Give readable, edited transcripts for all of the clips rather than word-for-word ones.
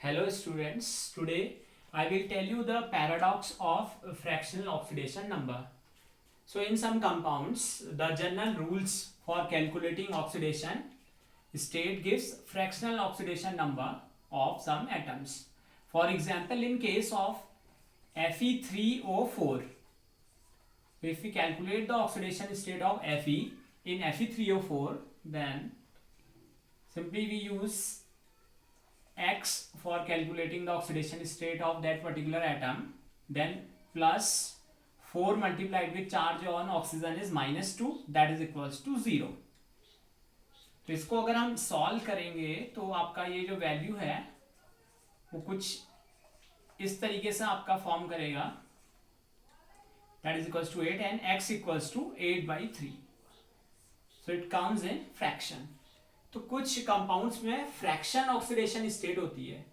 Hello students, today I will tell you the paradox of fractional oxidation number. So in some compounds, the general rules for calculating oxidation state gives fractional oxidation number of some atoms. For example, in case of Fe3O4, if we calculate the oxidation state of Fe in Fe3O4, then simply we use X for calculating the oxidation state of that particular atom, then plus 4 multiplied with charge on oxygen is -2, that is equals to 0. तो इसको अगर हम solve करेंगे तो आपका ये जो value है वो कुछ इस तरीके से आपका फॉर्म करेगा, that is equals to 8 and x equals to 8/3. So it comes in fraction. तो कुछ कंपाउंड्स में फ्रैक्शन ऑक्सीडेशन स्टेट होती है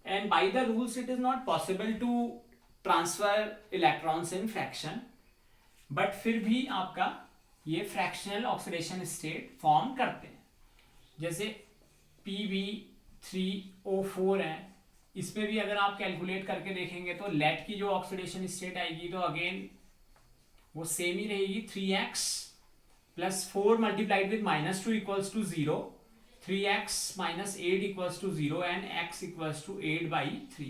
and by the rules it is not possible to transfer electrons in fraction, but फिर भी आपका ये fractional oxidation state form करते हैं. जैसे Pb3O4 है, इसमें भी अगर आप कैलकुलेट करके देखेंगे तो लेड की जो ऑक्सीडेशन स्टेट आएगी तो अगेन वो सेम ही रहेगी, 3x plus 4 multiplied with -2 equals to 0, 3x minus 8 equals to 0 and x equals to 8/3.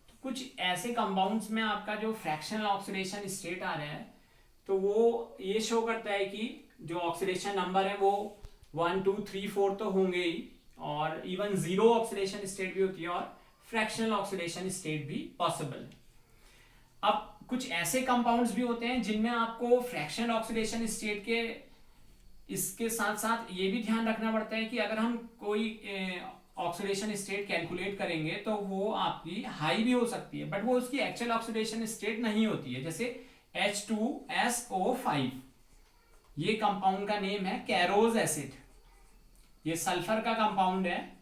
तो कुछ ऐसे कंपाउंड्स में आपका जो फ्रैक्शनल ऑक्सीडेशन स्टेट आ रहा है तो वो ये शो करता है कि जो ऑक्सीडेशन नंबर है वो 1 2 3 4 तो होंगे ही, और इवन 0 ऑक्सीडेशन स्टेट भी होती है और फ्रैक्शनल ऑक्सीडेशन स्टेट भी पॉसिबल है. अब कुछ ऐसे कंपाउंड्स भी होते हैं जिनमें आपको फ्रैक्शनल ऑक्सीडेशन स्टेट के इसके साथ साथ ये भी ध्यान रखना पड़ता है कि अगर हम कोई ऑक्सीडेशन स्टेट कैलकुलेट करेंगे तो वो आपकी हाई भी हो सकती है बट वो उसकी एक्चुअल ऑक्सीडेशन स्टेट नहीं होती है. जैसे H2SO5, ये कंपाउंड का नेम है कैरोज एसिड, ये सल्फर का कंपाउंड है.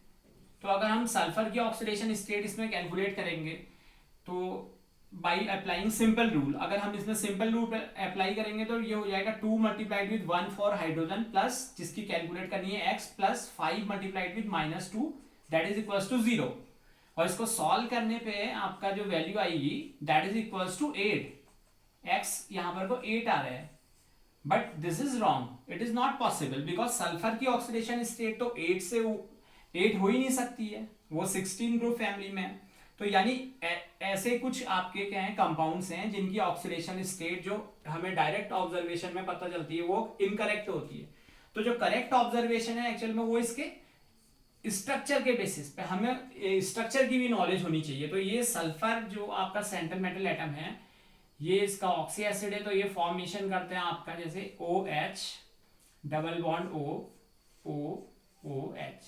तो अगर हम सल्फर की ऑक्सीडेशन स्टेट इसमें कैलकुलेट करेंगे तो बाई अप्लाइंग सिंपल रूल, अगर हम इसमें सिंपल रूल अप्लाई करेंगे तो ये हो जाएगा 2 multiplied with 1 for hydrogen plus जिसकी कैलकुलेट करनी है x plus 5 multiplied with -2 that is equals to 0. और इसको सॉल्व करने पे आपका जो वैल्यू आएगी that is equals to 8. x यहाँ पर को 8 आ रहा है but this is wrong, it is not possible because sulphur की ऑक्सीडेशन स्टेट तो 8 से 8 हो ही नहीं सकती है, वो 16 ग्रुप फैमिली में है. तो यानी ऐसे कुछ आपके क्या हैं कंपाउंड्स हैं जिनकी ऑक्सीडेशन स्टेट जो हमें डायरेक्ट ऑब्जर्वेशन में पता चलती है वो इनकरेक्ट होती है. तो जो करेक्ट ऑब्जर्वेशन है एक्चुअल में वो इसके स्ट्रक्चर के बेसिस पे, हमें स्ट्रक्चर की भी नॉलेज होनी चाहिए. तो ये सल्फर जो आपका सेंट्रल मेटल एटम है, ये इसका ऑक्सी एसिड है, तो ये फॉर्मेशन करते हैं आपका जैसे OH डबल बॉन्ड OH.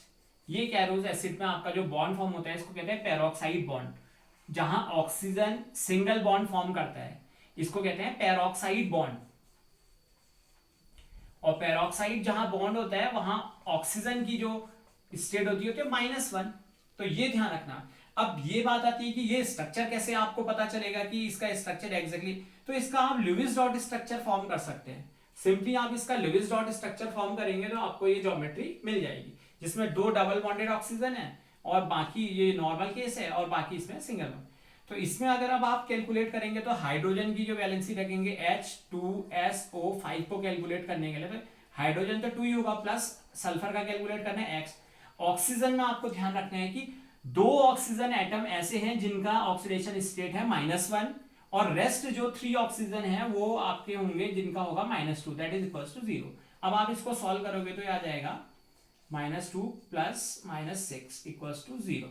ये कैरोज एसिड में आपका जो बॉन्ड फॉर्म होता है इसको कहते हैं पेरोक्साइड बॉन्ड. जहां ऑक्सीजन सिंगल बॉन्ड फॉर्म करता है इसको कहते हैं पेरोक्साइड बॉन्ड, और पेरोक्साइड जहां बॉन्ड होता है वहां ऑक्सीजन की जो स्टेट होती है -1. तो ये ध्यान रखना. अब ये बात आती है कि ये स्ट्रक्चर कैसे आपको पता चलेगा कि इसका स्ट्रक्चर एग्जैक्टली, तो इसका आप लुईस डॉट स्ट्रक्चर फॉर्म कर सकते हैं. सिंपली आप इसका लुईस डॉट स्ट्रक्चर फॉर्म करेंगे तो आपको ये ज्योमेट्री मिल जाएगी जिसमें 2 डबल बॉन्डेड ऑक्सीजन है और बाकी ये नॉर्मल केस है और बाकी इसमें सिंगल बॉन्ड. तो इसमें अगर अब आप कैलकुलेट करेंगे तो हाइड्रोजन की जो वैलेंसी रखेंगे H2SO5 को कैलकुलेट करने के लिए तो हाइड्रोजन तो 2 ही होगा प्लस सल्फर का कैलकुलेट करना है x. ऑक्सीजन में आपको ध्यान रखना है कि 2 ऑक्सीजन एटम ऐसे हैं जिनका ऑक्सीडेशन स्टेट है -1 और रेस्ट जो 3 ऑक्सीजन है वो आपके होंगे जिनका होगा -2 दैट इज इक्वल्स टू 0. अब आप इसको सॉल्व करोगे तो आ जाएगा -2 प्लस -6 इक्वल्स टू 0.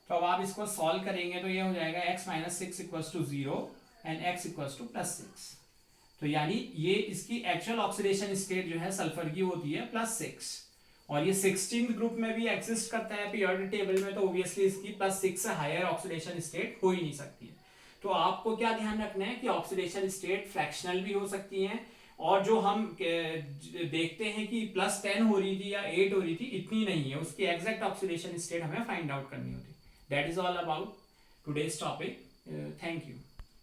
तो अब आप इसको सॉल्व करेंगे तो ये हो जाएगा x - 6 equals to 0 and x equals to +6. तो यानी ये इसकी एक्चुअल ऑक्सीडेशन स्टेट जो है सल्फर की होती है +6, और ये 16th ग्रुप में भी एग्जिस्ट करता है पीरियोडिक टेबल में, तो ऑब्वियसली इसकी +6 से हायर ऑक्सीडेशन स्टेट हो ही नहीं सकती है. तो आपको क्या ध्यान रखना है कि ऑक्सीडेशन स्टेट फ्रैक्शनल भी हो सकती हैं, और जो हम देखते हैं कि +10 हो रही थी या 8 हो रही थी इतनी नहीं है, उसकी एग्जैक्ट ऑक्सीडेशन स्टेट हमें फाइंड आउट करनी होती है. That is all about today's topic. Thank you.